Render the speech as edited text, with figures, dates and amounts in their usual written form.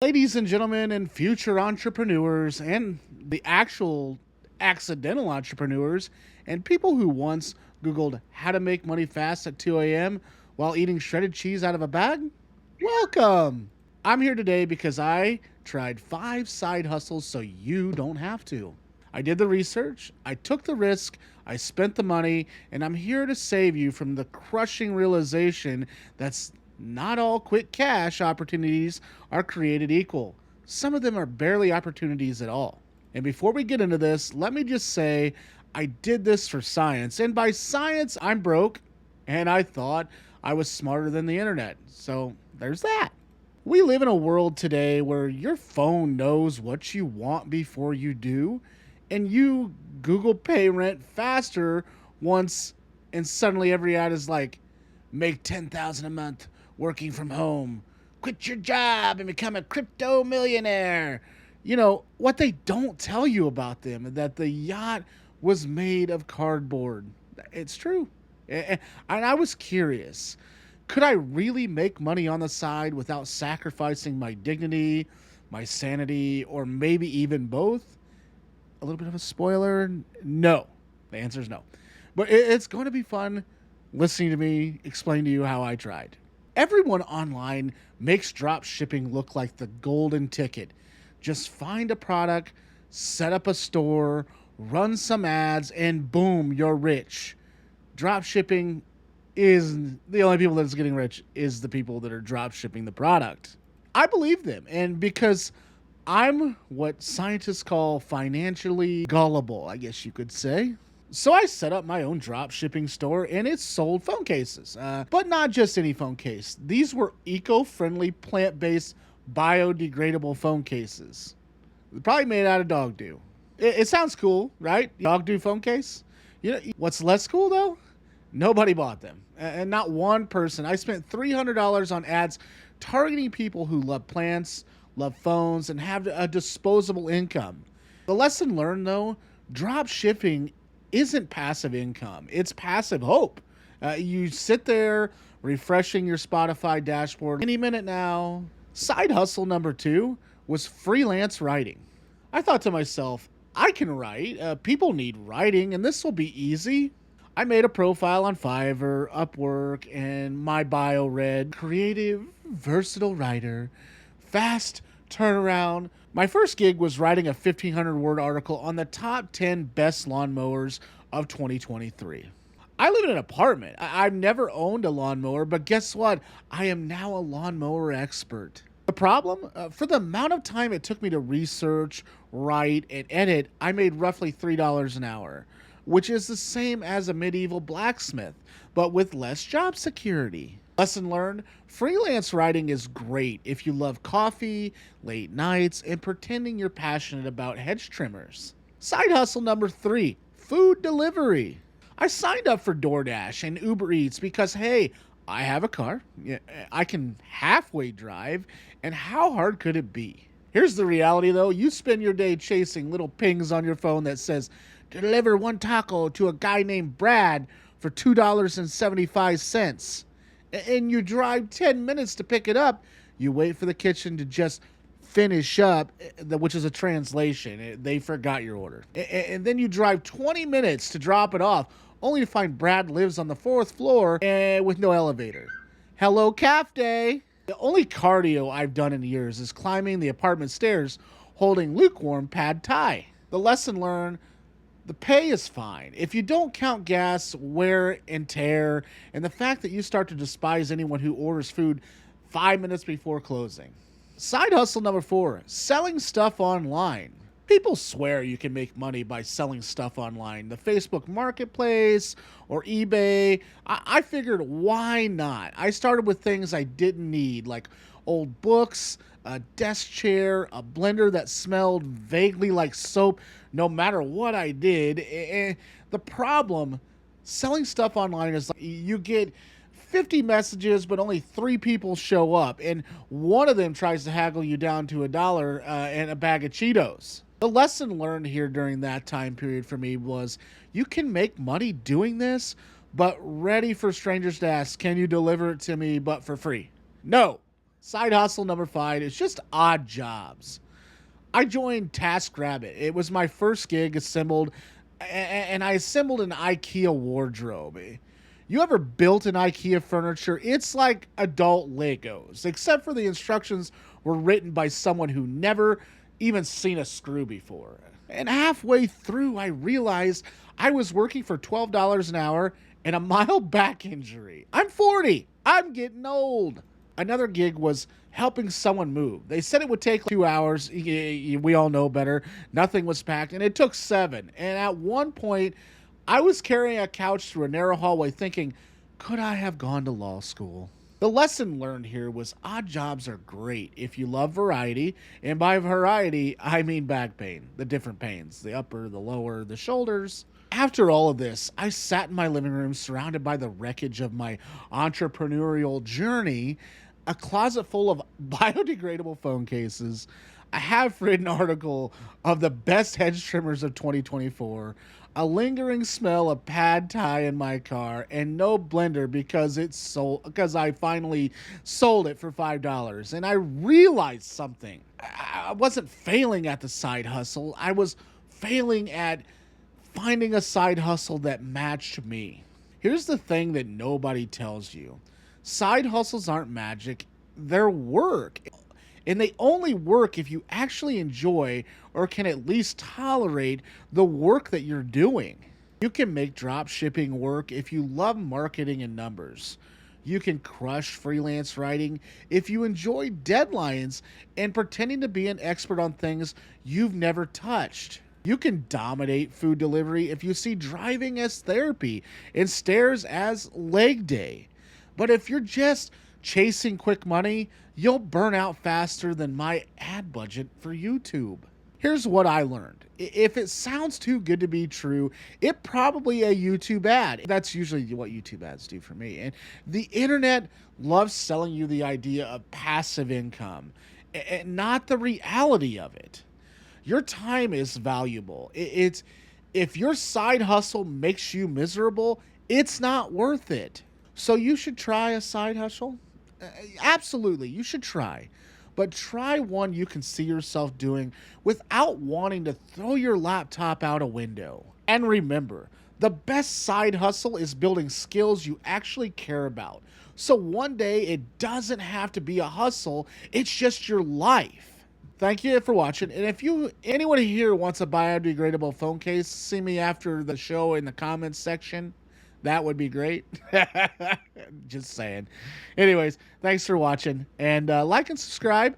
Ladies and gentlemen, and future entrepreneurs, and the actual accidental entrepreneurs, and people who once Googled how to make money fast at 2 a.m. while eating shredded cheese out of a bag, welcome! I'm here today because I tried 5 side hustles so you don't have to. I did the research, I took the risk, I spent the money, and I'm here to save you from the crushing realization that's not all quick cash opportunities are created equal. Some of them are barely opportunities at all. And before we get into this, let me just say I did this for science. And by science, I'm broke, and I thought I was smarter than the internet. So there's that. We live in a world today where your phone knows what you want before you do, and you Google pay rent faster once, and suddenly every ad is like, make 10,000 a month working from home, quit your job and become a crypto millionaire. You know, what they don't tell you about them, that the yacht was made of cardboard. It's true. And I was curious, could I really make money on the side without sacrificing my dignity, my sanity, or maybe even both? A little bit of a spoiler? No. The answer is no. But it's going to be fun listening to me explain to you how I tried. Everyone online makes drop shipping look like the golden ticket. Just find a product, set up a store, run some ads, and boom, you're rich. Drop shipping is the only people that's getting rich is the people that are drop shipping the product. I believe them, and because I'm what scientists call financially gullible, I guess you could say. So I set up my own drop shipping store, and it sold phone cases. But not just any phone case. These were eco-friendly, plant-based, biodegradable phone cases. Probably made out of dog do. It sounds cool, right? Dog do phone case? You know what's less cool though? Nobody bought them. And not one person. I spent $300 on ads targeting people who love plants, love phones, and have a disposable income. The lesson learned though, drop shipping isn't passive income. It's passive hope. You sit there refreshing your Spotify dashboard any minute now. Side hustle number 2 was freelance writing. I thought to myself, I can write. People need writing, and this will be easy. I made a profile on Fiverr, Upwork, and my bio read, creative, versatile writer, fast turnaround. My first gig was writing a 1,500 word article on the top 10 best lawnmowers of 2023. I live in an apartment. I've never owned a lawnmower, but guess what? I am now a lawnmower expert. The problem? For the amount of time it took me to research, write, and edit, I made roughly $3 an hour, which is the same as a medieval blacksmith, but with less job security. Lesson learned, freelance writing is great if you love coffee, late nights, and pretending you're passionate about hedge trimmers. Side hustle number 3, food delivery. I signed up for DoorDash and Uber Eats because, hey, I have a car, I can halfway drive, and how hard could it be? Here's the reality though, you spend your day chasing little pings on your phone that says, deliver 1 taco to a guy named Brad for $2.75. And you drive 10 minutes to pick it up. You wait for the kitchen to just finish up, which is a translation. They forgot your order. And then you drive 20 minutes to drop it off, only to find Brad lives on the 4th floor and with no elevator. Hello, calf day. The only cardio I've done in years is climbing the apartment stairs holding lukewarm pad thai. The lesson learned, the pay is fine. If you don't count gas, wear and tear, and the fact that you start to despise anyone who orders food 5 minutes before closing. Side hustle number 4, selling stuff online. People swear you can make money by selling stuff online. The Facebook Marketplace or eBay. I figured, why not? I started with things I didn't need, like old books, a desk chair, a blender that smelled vaguely like soap, no matter what I did. The problem, selling stuff online is like you get 50 messages, but only 3 people show up, and one of them tries to haggle you down to $1 and a bag of Cheetos. The lesson learned here during that time period for me was you can make money doing this, but ready for strangers to ask, can you deliver it to me but for free? No. Side hustle number 5 is just odd jobs. I joined TaskRabbit. It was my first gig and I assembled an IKEA wardrobe. You ever built an IKEA furniture? It's like adult Legos, except for the instructions were written by someone who never even seen a screw before. And halfway through, I realized I was working for $12 an hour and a mild back injury. I'm 40. I'm getting old. Another gig was helping someone move. They said it would take 2 hours. We all know better. Nothing was packed, and it took 7. And at one point, I was carrying a couch through a narrow hallway thinking, could I have gone to law school? The lesson learned here was odd jobs are great if you love variety. And by variety, I mean back pain, the different pains, the upper, the lower, the shoulders. After all of this, I sat in my living room surrounded by the wreckage of my entrepreneurial journey, a closet full of biodegradable phone cases, a half-written article of the best hedge trimmers of 2024, a lingering smell of pad thai in my car, and no blender because I finally sold it for $5. And I realized something. I wasn't failing at the side hustle. I was failing at finding a side hustle that matched me. Here's the thing that nobody tells you. Side hustles aren't magic, they're work. And they only work if you actually enjoy or can at least tolerate the work that you're doing. You can make drop shipping work if you love marketing and numbers. You can crush freelance writing if you enjoy deadlines and pretending to be an expert on things you've never touched. You can dominate food delivery if you see driving as therapy and stairs as leg day. But if you're just chasing quick money, you'll burn out faster than my ad budget for YouTube. Here's what I learned. If it sounds too good to be true, it probably a YouTube ad. That's usually what YouTube ads do for me. And the internet loves selling you the idea of passive income, and not the reality of it. Your time is valuable. It's if your side hustle makes you miserable, it's not worth it. So you should try a side hustle. Absolutely, you should try. But try one you can see yourself doing without wanting to throw your laptop out a window. And remember, the best side hustle is building skills you actually care about. So one day it doesn't have to be a hustle, it's just your life. Thank you for watching. And if anyone here wants a biodegradable phone case, see me after the show in the comments section. That would be great. Just saying. Anyways, thanks for watching. And like and subscribe.